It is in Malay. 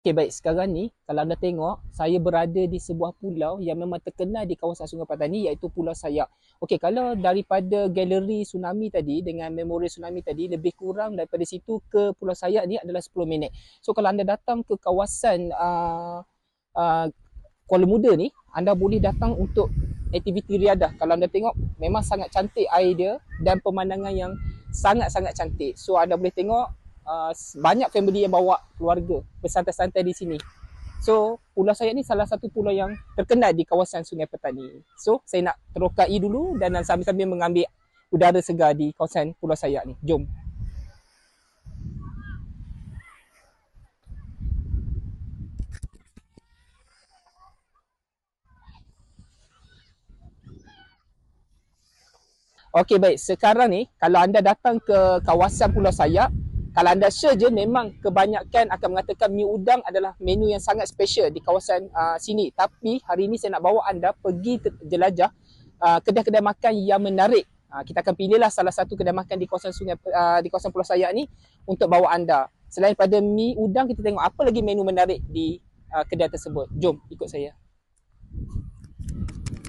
Okey baik, sekarang ni kalau anda tengok saya berada di sebuah pulau yang memang terkenal di kawasan Sungai Petani iaitu Pulau Sayak. Okey, kalau daripada galeri tsunami tadi dengan memori tsunami tadi lebih kurang daripada situ ke Pulau Sayak ni adalah 10 minit. So kalau anda datang ke kawasan uh, Kuala Muda ni, anda boleh datang untuk aktiviti riadah. Kalau anda tengok memang sangat cantik air dia dan pemandangan yang sangat-sangat cantik. So anda boleh tengok banyak family yang bawa keluarga bersantai-santai di sini. So Pulau Sayak ni salah satu pulau yang terkenal di kawasan Sungai Petani. So saya nak terokai dulu dan sambil-sambil mengambil udara segar di kawasan Pulau Sayak ni. Jom. Okey baik, sekarang ni kalau anda datang ke kawasan Pulau Sayak, kalau anda search je memang kebanyakan akan mengatakan mi udang adalah menu yang sangat special di kawasan sini. Tapi hari ini saya nak bawa anda pergi jelajah kedai-kedai makan yang menarik. Kita akan pilihlah salah satu kedai makan di kawasan di kawasan Pulau Sayak ni untuk bawa anda. Selain pada mi udang, kita tengok apa lagi menu menarik di kedai tersebut. Jom ikut saya.